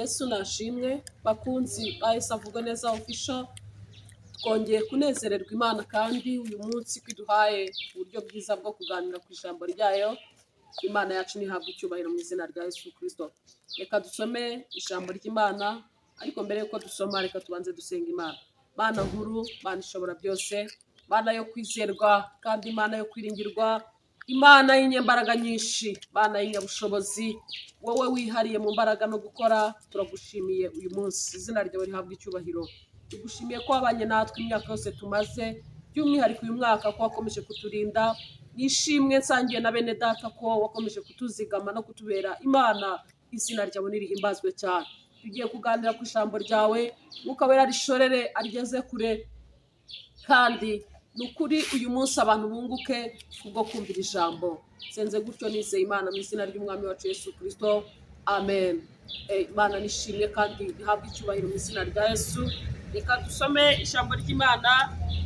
Yesu nashimwe bakunzi ba Yesu avuga neza official, twongeye kunezererwa Imana kandi uyu munsi kwiduhaye uburyo bwiza bwo kuganira ku ijambo ryayo. Imana yacu nihabwa icyubahiro mu izina rya Yesu Kristo. Reka dusome ijambo ry'Imana, ariko mbere yuko dusoma reka tubanze dusenga Imana. Mana nkuru, Mana ishobora byose, Mana yo kwizerwa kandi Imana yo kwiringirwa, Imana y'inyembaraga nyinshi, Mana y'inyabushobozi, wowe wihariye mu mbaraga no gukora, turagushimiye uyu munsi. Izina ryawe rihabwa icyubahiro. Tugushimiye ko wabanye natwe imyaka yose tumaze, by'umwihariko uyu mwaka ko wakomeje kuturinda. Nishimwe nsangiye na bene data ko wakomeje kutuzigama no kutubera Imana. Izina ryawe nirihimbazwe cyane. Tugiye kuganira ku ijambo ryawe, Mwuka Wera rishorere arigeze kure, kandi nukuri uyu munsi abantu bunguke kubwo kumvira ijambo. Senze gutyo nizeye Imana mu izina ry'umwami wacu Yesu Kristo. Amen. Imana nishimye kandi ihabwa icyubahiro mu izina rya Yesu. Reka dusome ijambo ry'Imana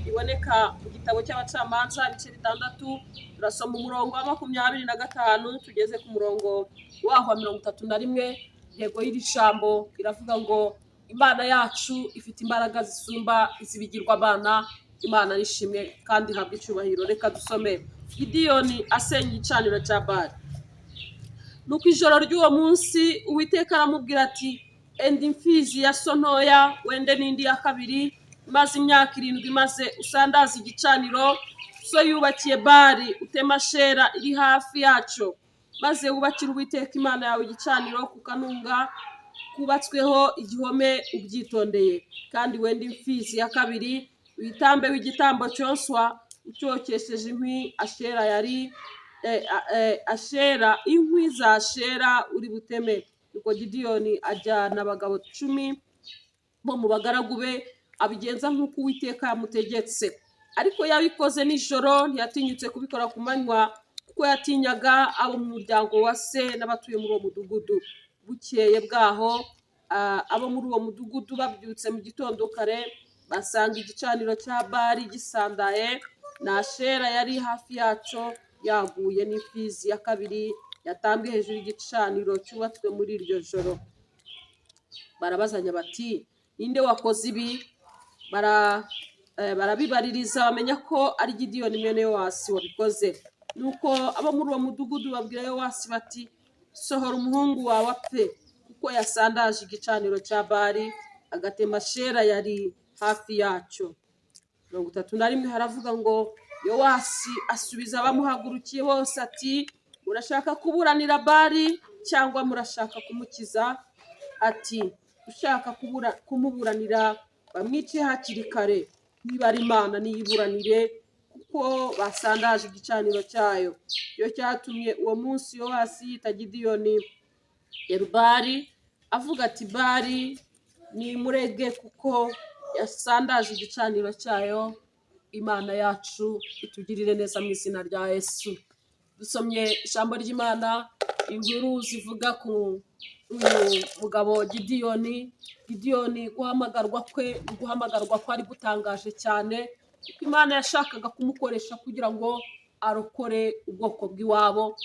riboneka mu gitabo cy'abacamanza ibice 6. Turasoma umurongo wa 25 tugeze ku murongo waho wa 31. Intego y'iri jambo iravuga ngo Imana yacu ifite imbaraga zisumba izibigirwa abana. Imana nishimwe kandi ihabwa icyubahiro. Reka dusome. Gideyoni asenya igicaniro cya Bali. Nuko ijoro ry'uwo munsi Uwiteka aramubwira ati, enda imfizi ya so ntoya wende n'indi ya kabiri, maze imyaka 7 maze usandaza igicaniro so yubakiye Bali, utema Ashera iri hafi yaco, maze wubakira Uwiteka Imana yawe igicaniro ku kanunga kubatsweho igihome ubyitondeye. Kandi wende imfizi ya kabiri witambe w'igitambo cyoswa ucyokesheje inkwi Ashera yari Ashera, inkwi za Ashera uri buteme. Nuko Gideyoni ajyana abagabo 10 bo mu bagaragu be, abigenza nk'uko Uwiteka yamutegetse. Ariko yabikoze nijoro, ntiyatinyutse kubikora ku manywa, kuko yatinyaga abo mu muryango wa se n'abatuye muri uwo mudugudu. Bukeye bwaho abo muri uwo mudugudu babyutse mu gitondo kare, basanga igicaniro cya Bali gisandaye na Ashera yari hafi yaco yaguye, n'imfizi ya kabiri yatambwe hejuru y'igicaniro cyubatswe muri iryo joro. Barabazanya bati, ninde wakoze ibi? Barabibaririza bamenya ko ari Gideyoni mwene Yowasi wabikoze. Nuko abo muri uwo mudugudu babwira Yowasi bati, sohora umuhungu wawe apfe, kuko yasandaje igicaniro cya Bali agatema Ashera yari hafi yaco. 31 haravuga ngo Yowasi asubiza abamuhagurukiye bose ati, urashaka kuburanira Bali cyangwa murashaka kumukiza? Ati, ushaka kumuburanira bamwice hakiri kare, niba ari Imana niyiburanire, kuko basandaje igicaniro cyayo. Iyo cyatumye uwo munsi Yowasi yita Gideyoni Yerubali, avuga ati, Bali ni murege kuko yasandaje igicaniro cyayo. Imana yacu itugirire neza mu izina rya Yesu. Dusomye ijambo ry'Imana, inkuru zivuga ku uyu mugabo Gideyoni. Gideyoni guhamagarwa ko ari gutangaje cyane, kuko Imana yashakaga kumukoresha kugira ngo arokore ubwoko bw'iwabo.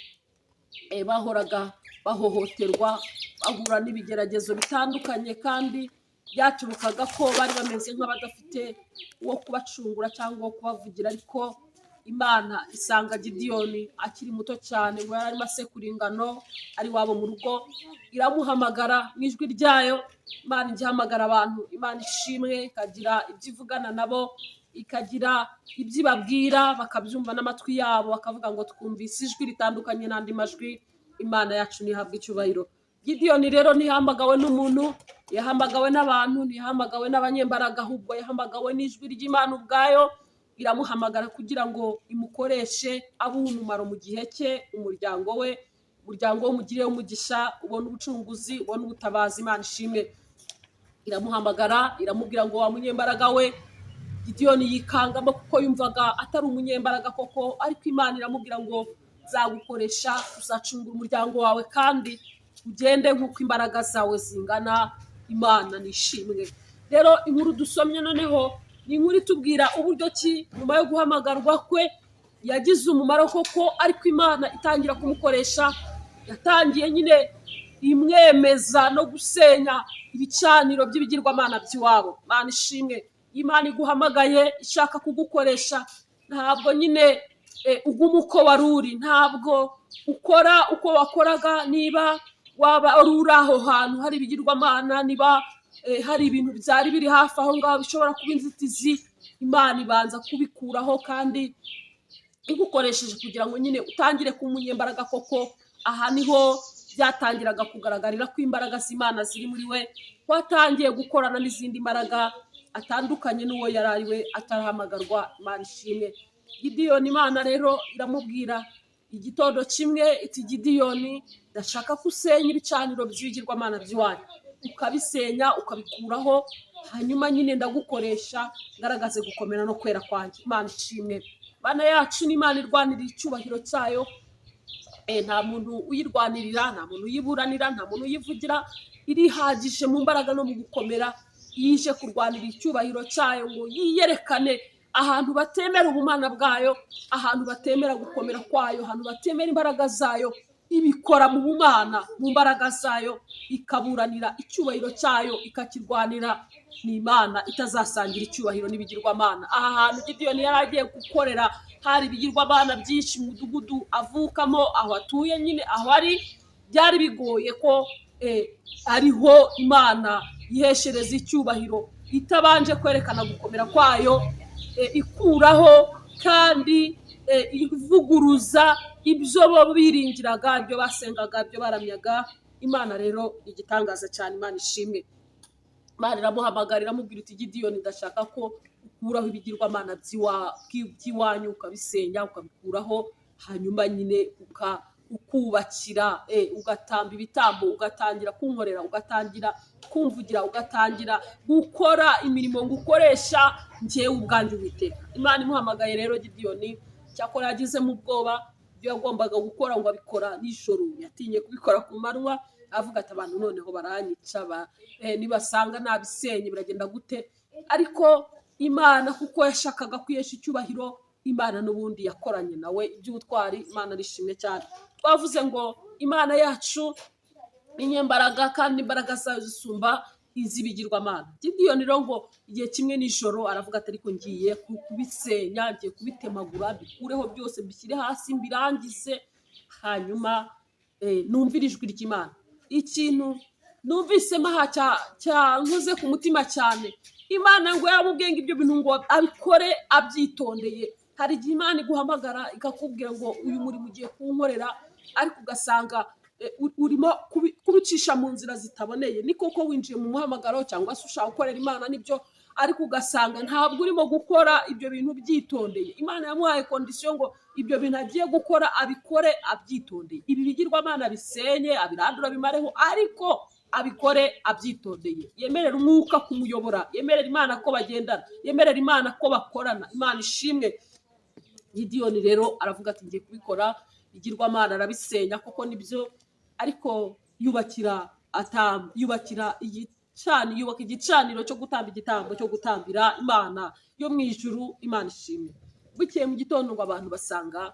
Bahoraga bahohoterwa, bahura n'ibigeragezo bitandukanye, kandi byaturukaga ko bari bameze nk'abadafite uwo kubacungura cyangwa uwo kubavugira. Ariko Imana isanga Gideyoni akiri muto cyane, ngo yari arimo asekura ingano ari wabo mu rugo, iramuhamagara mu ijwi ryayo. Imana igihamagara abantu, Imana ishimwe, ikagira ibyo ivugana nabo, ikagira ibyo ibabwira, bakabyumva n'amatwi yabo, bakavuga ngo twumvise ijwi ritandukanye n'andi majwi. Imana yacu nihabwa icyubahiro. Gideyoni rero ntihamagawe n'umuntu, yahamagawe n'abantu, ntihamagawe n'abanyembaraga, ahubwo yahamagawe n'ijwi ry'Imana ubwayo. Iramuhamagara kugira ngo imukoreshe abe umumaro mu gihe cye, umuryango we umugire umugisha, ubone ubucunguzi, ubone ubutabazi. Imana ishimwe. Iramuhamagara, iramubwira ngo wa munyembaraga we. Gideyoni yikangamo kuko yumvaga atari umunyembaraga koko, ariko Imana iramubwira ngo zagukoresha, uzacungura umuryango wawe, kandi ugende nk'uko imbaraga zawe zingana. Imana nishimwe. Rero inkuru dusomye noneho ni inkuru itubwira uburyo ki nyuma yo guhamagarwa kwe yagize umumaro koko, ariko Imana itangira kumukoresha. Yatangiye nyine imwemeza no gusenya ibicaniro by'ibigirwamana by'iwabo. Mana ishimwe, Imana iguhamagaye ishaka kugukoresha, ntabwo nyine uguma uko wari uri, ntabwo ukora uko wakoraga. Niba waba uri aho hantu hari ibigirwamana, niba hari ibintu byari biri hafi aho ngaho bishobora kuba inzitizi, Imana ibanza kubikuraho kandi igukoresheje kugira ngo nyine utangire kuba umunyembaraga koko. Aha niho byatangiraga kugaragarira ko imbaraga z'Imana ziri muri we, watangiye gukorana n'izindi mbaraga atandukanye n'uwo yari ari we atarahamagarwa. Imana ishimwe. Gideyoni, Imana rero iramubwira igitondo kimwe iti, Gideyoni, ndashaka ko usenya ibicaniro by'ibigirwamana by'iwanyu, ukabisenya ukabikuraho, hanyuma nyine ndagukoresha ngaragaze gukomera no kwera kwanjye. Imana ishimwe. Bana yacu ni Imana irwanirira icyubahiro cyayo. Nta muntu uyirwanirira, nta muntu uyiburanira, nta muntu uyivugira. Irihagije mu mbaraga no mu gukomera, yije kurwanira icyubahiro cyayo ngo yiyerekane ahantu batemera ubumana bwayo, ahantu batemera gukomera kwayo, ahantu batemera imbaraga zayo. Ibikora mu bumana, mu mbaraga zayo, ikaburanira icyubahiro cyayo, ikakirwanira. Ni Imana itazasangira icyubahiro n'ibigirwamana. Aha hantu Gideyoni yari agiye gukorera hari ibigirwamana byinshi mu mudugudu avukamo, aho atuye nyine, aho ari, byari bigoye ko ariho Imana yiheshereza icyubahiro itabanje kwerekana gukomera kwayo, ikuraho kandi ivuguruza ibyo bo biringiraga, ibyo basengaga, ibyo baramyaga. Imana rero igitangaza cyane. Imana ishimwe. Imana iramuhamagara iramubwira iti, Gideyoni, ndashaka ko ukuraho ibigirwamana by'iwanyu, ukabisenya ukabikuraho, hanyuma nyine ukubakira, ugatamba ibitambo, ugatangira kunkorera, ugatangira kumvugira, ugatangira gukora imirimo ngukoresha njyewe ubwanjye Uwiteka. Imana imuhamagaye rero Gideyoni, cyakora yagizemo ubwoba. Ibyo yagombaga gukora ngo abikora nijoro, yatinye kubikora ku manywa, avuga ati, abantu noneho baranyica, nibasanga nabisenye biragenda gute? Ariko Imana kuko yashakaga kwihesha icyubahiro, Imana n'ubundi yakoranye nawe iby'ubutwari. Imana arishimye cyane. Twavuze ngo Imana yacu inyembaraga kandi imbaraga zayo zisumba iz'ibigirwamana. Gideyoni rero ngo igihe kimwe nijoro aravuga ati, ariko ngiye kubisenya, ngiye kubitemagura, bikureho byose, bishyire hasi, mbirangize, hanyuma numvire ijwi ry'Imana. Ikintu numvisemo aha cyankoze ku mutima cyane, Imana ngo yaramubwiye ngo ibyo bintu ngo abikore abyitondeye. Hari igihe Imana iguhamagara ikakubwira ngo uyu murimo ugiye kunkorera, ariko ugasanga urimo kubicisha mu nzira zitaboneye. Ni koko winjiye mu muhamagaro cyangwa se ushaka gukorera Imana nibyo, ariko ugasanga ntabwo urimo gukora ibyo bintu byitondeye. Imana yamuhaye kondisiyo ngo ibyo bintu agiye gukora abikore abyitondeye. Ibi bigirwamana bisenye, abirandura, bimareho, ariko abikore abyitondeye. Yemerera umwuka kumuyobora, yemerera Imana ko bagendana, yemerera Imana ko bakorana. Imana ishimwe. Gideyoni rero aravuga ati, ngiye kubikora. Igirwamana arabisenya koko nibyo, ariko yubaka igicaniro cyo gutamba igitambo cyo gutambira Imana yo mu ijuru. Imana ishimwe. Bukeye mu gitondo ngo abantu basanga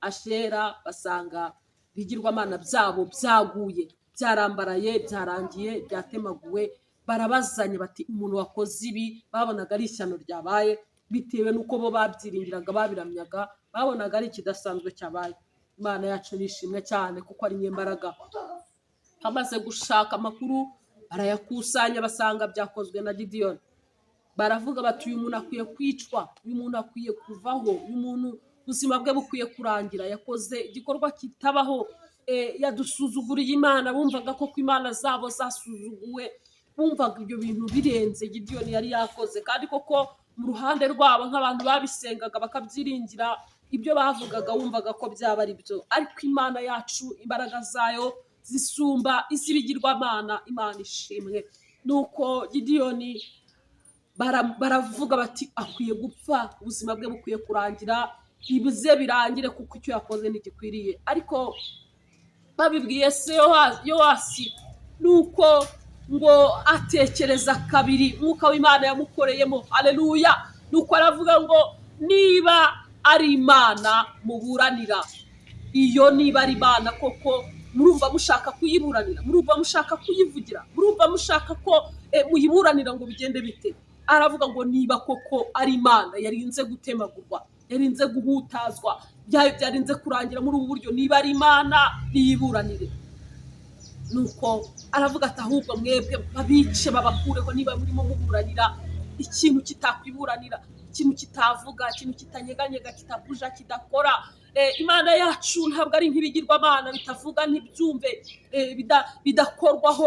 Ashera, basanga ibigirwamana byabo byaguye, byarambaraye, byarangiye, byatemaguwe. Barabazanye bati, umuntu wakoze ibi, babonaga ari ishyano ryabaye, bitewe n'uko bo babyiringiraga, babiramyaga, babonaga ari ikidasanzwe cyabaye. Imana yacu nishimwe cyane kuko ari nyembaraga. Bamaze gushaka amakuru barayakusanya, basanga byakozwe na Gideyoni. Baravuga bati, uyu muntu akwiye kwicwa, uyu muntu akwiye kuvaho, uyu muntu ubuzima bwe bukwiye kurangira, yakoze igikorwa kitabaho, yadusuzuguriye Imana. Bumvaga ko Imana zabo zasuzuguwe, bumvaga ibyo bintu birenze Gideyoni yari yakoze. Kandi koko mu ruhande rwabo nk'abantu babisengaga bakabyiringira, ibyo bavugaga wumvaga ko byaba ari byo. Ariko Imana yacu imbaraga zayo zisumba iz'ibigirwamana. Imana ishimwe. Nuko Gideyoni baravuga bati, akwiye gupfa, ubuzima bwe bukwiye kurangira, ibize birangire kuko icyo yakoze ntigikwiriye. Ariko babibwiye se Yowasi, nuko ngo atekereza kabiri, mwuka w'Imana yamukoreyemo. Haleluya. Nuko aravuga ngo, niba ari Imana muburanira, iyo niba ari Imana koko murumva mushaka kuyiburanira, murumva mushaka kuyivugira, murumva mushaka ko muyiburanira ngo bigende bite? Aravuga ngo niba koko ari Imana yarinze gutemagurwa, yarinze guhutazwa, byarinze kurangira muri ubu buryo, niba ari Imana niyiburanire. Nuko aravuga ati ahubwo mwebwe babice babakureho, niba murimo muburanira ikintu kitakwiburanira, ikintu kitavuga, ikintu kitanyeganyega, kitavuja, kidakora. Imana yacu ntabwo ari nk'ibigirwamana bitavuga ntibyumve, bidakorwaho,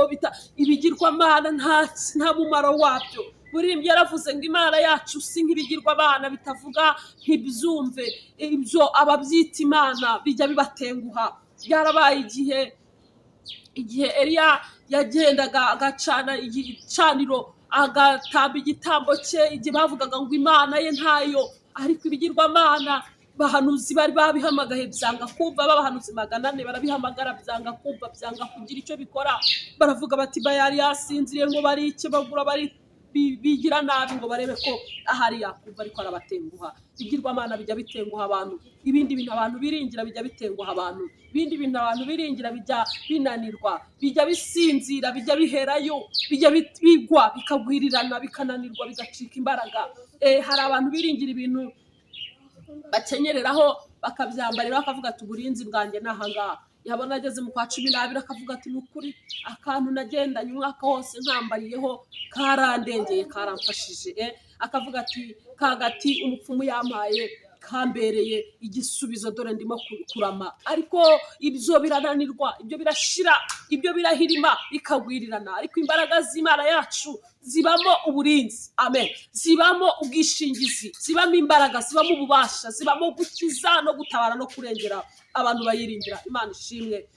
ibigirwamana nta mumaro wabyo. Muririmbyi yaravuze ngo Imana yacu si nk'ibigirwamana bitavuga ntibyumve. Ibyo ababyita Imana bijya bibatenguha. Byarabaye igihe Eliya yagendaga agacana igicaniro, agatamba igitambo cye, igihe bavugaga ngo Imana ye ntayo, ariko ibigirwamana bahanuzi bari babihamagaye byanga kumva, babahanuzi 400 barabihamagara byanga kumva, byanga kugira icyo bikora. Baravuga bati Bayali yasinziriye, ngo barice bagura, bari bigira nabi ngo barebe ko ahari yakumva, ariko arabatenguha. Ibigirwamana bijya bitenguha abantu, ibindi bintu abantu biringira bijya bitenguha abantu, ibindi bintu abantu biringira bijya binanirwa, bijya bisinzira, bijya biherayo, bijya bigwa, bikagwirirana, bikananirwa, bigacika imbaraga. Hari abantu biringira ibintu bakenyereraho bakabyambarira, bakavuga ati uburinzi bwanjye nahangaha. Yabona ageze mu kwa 12 akavuga ati nukuri akantu nagendanye umwaka wose nkambariyeho karandengeye, karamfashije. Akavuga ati kagati umupfumu yampaye kambereye igisubizo, dore ndimo kurama. Ariko ibyo birananirwa, ibyo birashira, ibyo birahirima, bikagwirirana. Ariko imbaraga z'Imana yacu zibamo uburinzi, amen, zibamo ubwishingizi, zibamo imbaraga, zibamo ububasha, zibamo gukiza no gutabara no kurengera abantu bayiringira. Imana ishimwe.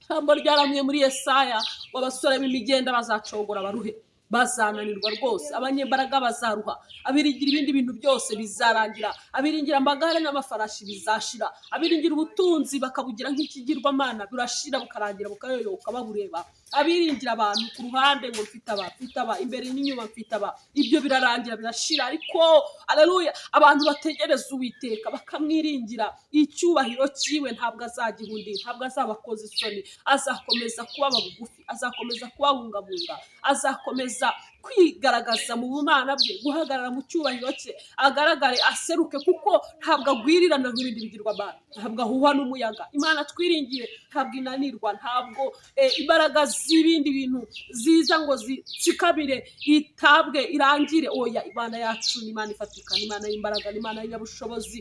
Ijambo ryaramye muri Yesaya, w'abasore b'imigenda bazacogora baruhe, bazananirwa rwose, abanyembaraga bazaruha, abiringira ibindi bintu byose bizarangira, abiringira amagare n'amafarashi bizashira, abiringira ubutunzi bakabugira nk'ikigirwamana burashira, bukarangira, bukayoyoka babureba. Abiringira abantu ku ruhande ngo mfite aba, imbere n'inyuma mfite aba, ibyo birarangira, birashira. Ariko aleluya, abantu bategereza Uwiteka bakamwiringira, icyubahiro cyiwe ntabwo azagihundira, ntabwo azabakoza isoni, azakomeza kubaba bugufi, azakomeza kubabungabunga, azakomeza kwigaragaza mu bumana bwe, guhagarara mu cyubahiro cye, agaragare, aseruke, kuko ntabwo agwirirana nk'ibindi bigirwamana, ntabwo ahuha n'umuyaga. Imana twiringiye ntabwo inanirwa, ntabwo imbaraga z'ibindi bintu ziza ngo zikabire, itabwe, irangire. Oya, Imana yacu ni Imana ifatika, ni Imana y'imbaraga, ni Imana y'inyabushobozi,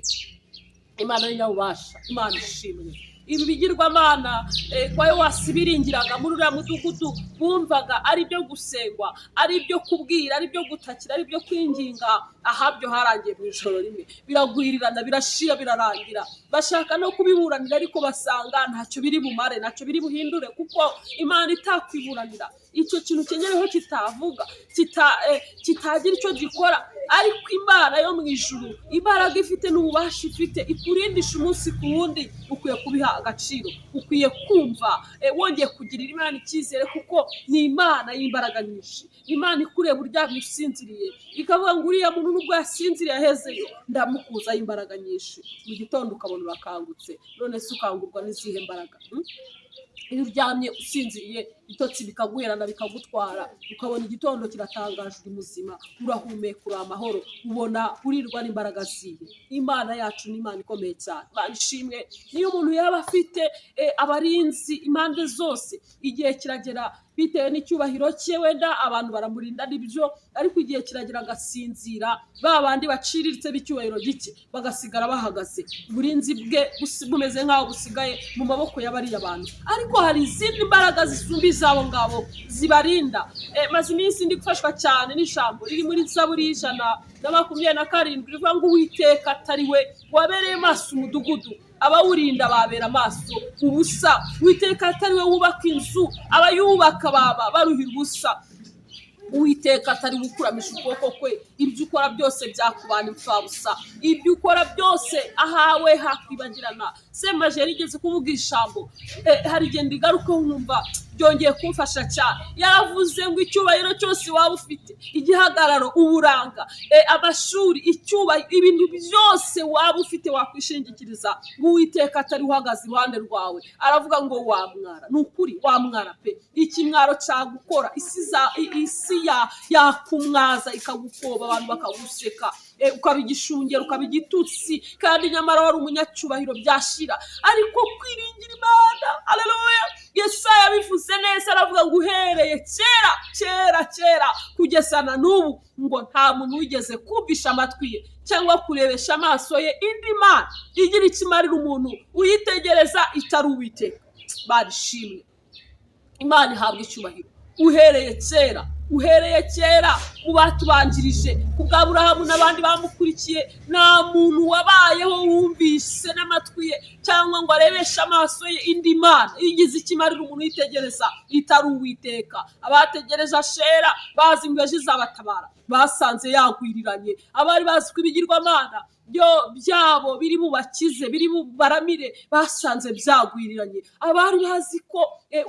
Imana y'inyabubasha. Imana ishimwe. Ibi bigirwamana kwa Yowasi biringiraga muri uriya mudugudu, bumvaga ari byo gusengwa, ari byo kubwira, ari byo gutakira, ari byo kwinginga. Ahabyo harangiye mu ijoro rimwe, biragwirirana, birashira, birarangira. Bashaka no kubiburanira, ariko basanga ntacyo biri bumare, ntacyo biri buhindure, kuko Imana itakwiburanira. Icyo kintu kenyereho kitavuga, kitagira icyo gikora. Ariko Imana yo mu ijuru, imbaraga ifite n'ububasha ifite, ikurindisha umunsi ku wundi. Ukwiye kubiha agaciro, ukwiye kumva, wongeye kugirira Imana icyizere, kuko ni Imana y'imbaraga nyinshi. Imana ikureba uryamye usinziriye, ikavuga ngo uriya muntu nubwo yasinziriye ahezeyo, ndamukuzaho imbaraga nyinshi. Mu gitondo ukabona urakangutse. None se ukangurwa n'izihe mbaraga? Iyo uryamye usinziriye, ibitotsi bikaguherana, bikagutwara, ukabona igitondo kiratangaje, uri muzima, urahumeka, uri amahoro, ubona urirwa n'imbaraga zihe. Imana yacu ni Imana ikomeye cyane. Imana ishimwe. Niyo umuntu yaba afite abarinzi impande zose, igihe kiragera, bitewe n'icyubahiro cye, wenda abantu baramurinda n'ibyo, ariko igihe kiragera agasinzira, ba bandi baciriritse b'icyubahiro gike bagasigara bahagaze, uburinzi bwe bumeze nk'aho busigaye mu maboko y'abariya bantu. Ariko hari izindi mbaraga zisumba izabo ngabo zibarinda. Maze iminsi ndi gufashwa cyane n'ijambo riri muri Zaburi 127 rivuga ngo Uwiteka atari we wabereye maso umudugudu, abawurinda babera amaso ubusa. Uwiteka atari we wubaka inzu, abayubaka baba baruhira ubusa. Uwiteka atari gukuramisha ukuboko kwe ibyo ukora byose byakubana imfabusa, ibyo ukora byose ahawe hakwibagirana. Semajeri igeze kuvuga ijambo hari igihe ndigaruka nkumva byongeye kumfasha cyane. Yaravuze ngo icyubahiro cyose waba ufite, igihagararo, uburanga, amashuri, icyubahiro, ibintu byose waba ufite wakwishingikiriza ngo Uwiteka atari uhagaze iruhande rwawe. Aravuga ngo wamwara. Ni ukuri wamwara pe. Ikimwaro cyagukora, isi yakumwaza ikagukoba, abantu bakaguseka, ukaba igishungero, ukaba igitutsi, kandi nyamara wari umunyacyubahiro byashira. Ariko kwiringira Imana, haleluya, Yesaya yabivuze neza, aravuga ngo uhereye kera kugeza na n'ubu ngo nta muntu wigeze kumvisha amatwi ye cyangwa kurebesha amaso ye indi mana igira ikimarira umuntu uyitegereza itari Uwiteka. Barishimwe, Imana ihabwa icyubahiro. Uhereye kera mu batubanjirije, ku bwa Aburahamu n'abandi bamukurikiye, nta muntu wabayeho wumvise n'amatwi ye cyangwa ngo arebeshe amaso ye indi mana igize ikimarira umuntu uyitegereza itari Uwiteka. Abategereje Ashera bazi ngo ejo izabatabara, basanze yagwiriranye. Abari bazi ko ibigirwamana byabo biri mu bakize, biri mu baramire, basanze byagwiriranye. Abari bazi ko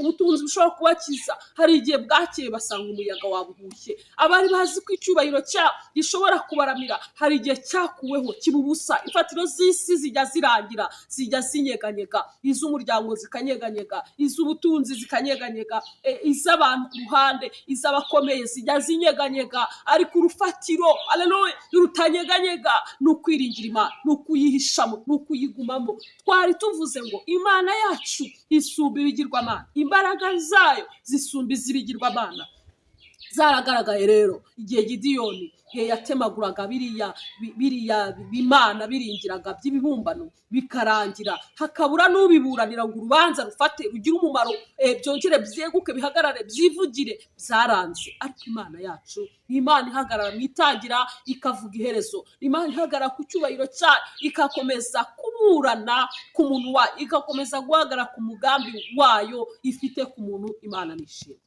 ubutunzi bushobora kubakiza, hari igihe bwakeye basanga umuyaga wabuhushye. Abari bazi ko icyubahiro cyabo gishobora kubaramira, hari igihe cyakuweho kiba ubusa. Imfatiro z'isi zijya zirangira, zijya zinyeganyega, iz'umuryango zikanyeganyega, iz'ubutunzi zikanyeganyega, iz'abantu ku ruhande, iz'abakomeye zijya zinyeganyega, ariko urufatiro, haleluya, rutanyeganyega ni ukwiringira Imana, ni ukuyihishamo, ni ukuyigumamo. Twari tuvuze ngo Imana yacu isumba ibigirwamana, imbaraga zayo zisumba iz'ibigirwamana. Zaragaragaye rero igihe Gideyoni yatemaguraga biriya bimana biringiraga by'ibibumbano bikarangira, hakabura n'ubiburanira ngo urubanza rufate rugire umumaro, byongere byeguke, bihagarare, byivugire. Byaranze. Ariko Imana yacu ni Imana ihagarara mu itangira ikavuga iherezo. Imana ihagarara ku cyubahiro cyayo ikakomeza kuburana ku muntu wayo, igakomeza guhagarara ku mugambi wayo ifite ku muntu. Imana nishimye.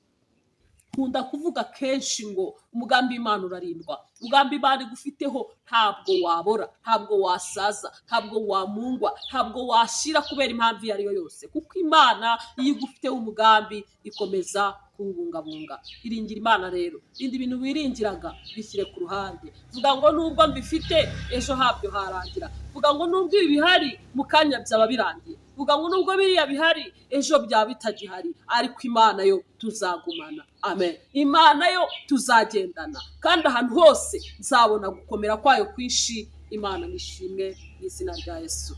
Nkunda kuvuga kenshi ngo umugambi w'Imana urarindwa. Umugambi Imana igufiteho ntabwo wabora, ntabwo wasaza, ntabwo wamungwa, ntabwo washira kubera impamvu iyo ari yo yose, kuko Imana iyo igufiteho umugambi ikomeza kuwubungabunga. Iringira Imana rero. Ibindi bintu wiringiraga bishyire ku ruhande. Vuga ngo nubwo mbifite ejo habyo harangira. Vuga ngo nubwo ibi bihari mu kanya byaba birangiye. Vuga ngo nubwo biriya bihari ejo byaba bitagihari, ariko Imana yo tuzagumana. Amen. Imana yo tuzagendana, kandi ahantu hose nzabona gukomera kwayo kwinshi. Imana nishimwe mu izina rya Yesu.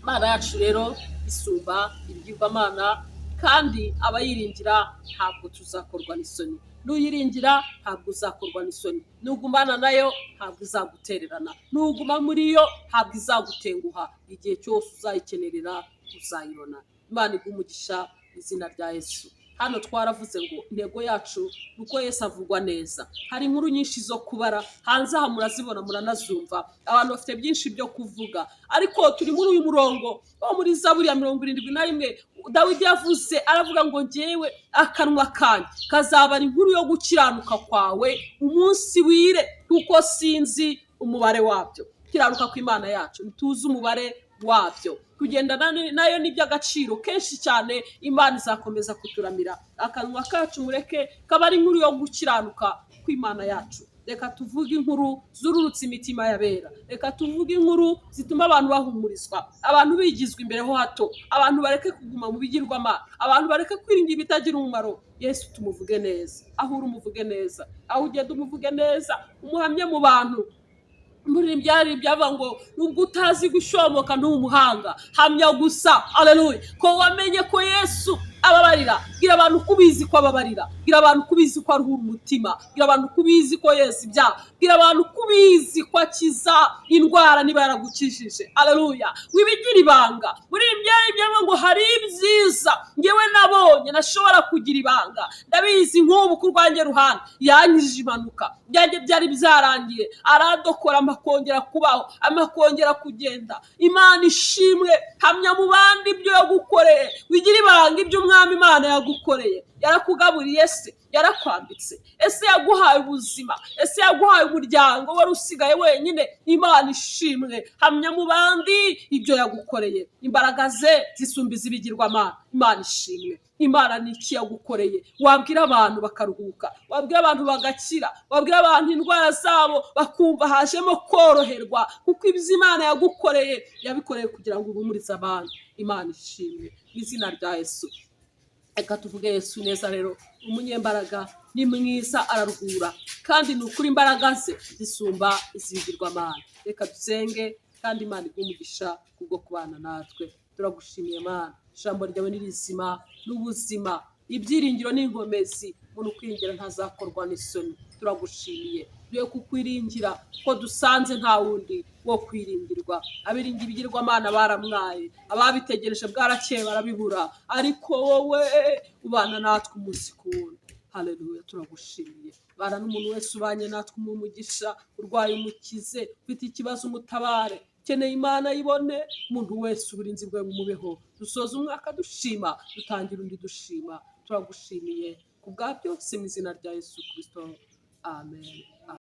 Imana yacu rero isumba ibigirwamana, kandi abayiringira ntabwo tuzakorwa n'isoni. Nuyiringira ntabwo uzakorwa n'isoni. Nugumana nayo ntabwo izagutererana. Nuguma muri yo ntabwo izagutenguha. Igihe cyose uzayikenerera uzayibona. Imana igumugisha izina rya Yesu. Hano twaravuze ngo intego yacu nuko Yesu avugwa neza. Hari inkuru nyinshi zo kubara hanze aha, murazibona muranazumva, abantu bafite byinshi byo kuvuga, ariko turi muri uyu murongo wo muri Zaburi ya 71. Dawidi yavuze, aravuga ngo njyewe akanwa kanjye kazabara inkuru yo gukiranuka kwawe umunsi wire, kuko sinzi umubare wabyo. Kiranuka kw'Imana yacu ntituzi umubare wabyo. Kugendana nayo ni by'agaciro kenshi cyane. Imana izakomeza kuturamira. Akanwa kacu mureke kaba ari inkuru yo gukiranuka kw'Imana yacu. Reka tuvuge inkuru zururutse imitima y'abera. Reka tuvuge inkuru zituma abantu bahumurizwa, abantu bigizwe imbere ho hato, abantu bareke kuguma mu bigirwamana, abantu bareke kwiringira ibitagira umumaro. Yesu tumuvuge neza. Aho uri umuvuge neza, aho ugenda umuvuge neza, umuhamye mu bantu. Muri byari byava ngo nubwo utazi gushomoka n'umuhanga, hamya gusa, haleluya, ko wamenye ko Yesu ababarira. Gira abantu kubizi ko ababarira, gira abantu kubizi ko aruhura umutima, gira abantu kubizi ko Yesu ibyaha, gira abantu kubizi ko akiza indwara niba yaragukijije. Haleluya. Wibigira ibanga. Muri byari byava ngo hari ibyiza ngewe nabonye nashobora kugira ibanga. Ndabizi nk'ubu kurwanje ruhande yanyije impanuka, byanjye byari byarangiye, aradokora amakongera kubaho, amakongera kugenda. Imana ishimwe. Hamya mu bandi ibyo yagukoreye. Wigira ibanga ibyo Umwami Imana yagukoreye. Yarakugaburiye ese yarakwambitse, ese yaguhaye ubuzima, ese yaguhaye umuryango wari usigaye wenyine. Imana ishimwe. Hamya mu bandi ibyo yagukoreye. Imbaraga ze zisumba iz'ibigirwamana. Imana ishimwe. Imana ni iki yagukoreye? Wabwira abantu bakaruhuka, wabwira abantu bagakira, wabwira abantu indwara zabo bakumva hajemo koroherwa, kuko ibyo Imana yagukoreye yabikoreye kugira ngo uhumurize abantu. Imana ishimwe mu izina rya Yesu. Reka tuvuge Yesu neza rero. Umunyembaraga ni mwiza, araruhura, kandi ni ukuri imbaraga ze zisumba izibigirwamana. Reka dusenge, kandi Imana iguhe umugisha kubwo kubana natwe. Turagushimiye Mana, ijambo ryawe ni rizima n'ubuzima, ibyiringiro n'inkomezi. Umuntu ukwiringira ntazakorwa n'isoni. Turagushimiye rero kukwiringira ko dusanze nta wundi wo kwiringirwa. Abiringira ibigirwamana baramwaye, ababitegereje bwarakeye barabibura, ariko wowe ubana natwe umunsi ku wundi. Haleluya, turagushimiye. Bana n'umuntu wese ubanye natwe umugisha, urwaye umukize, ufite ikibazo umutabare, ukeneye Imana yibone. Umuntu wese uburinzi bwe bumubeho. Dusoza umwaka dushima, dutangira undi dushima. Turagushimiye kubwa byose mu izina rya Yesu Kristo. Amen.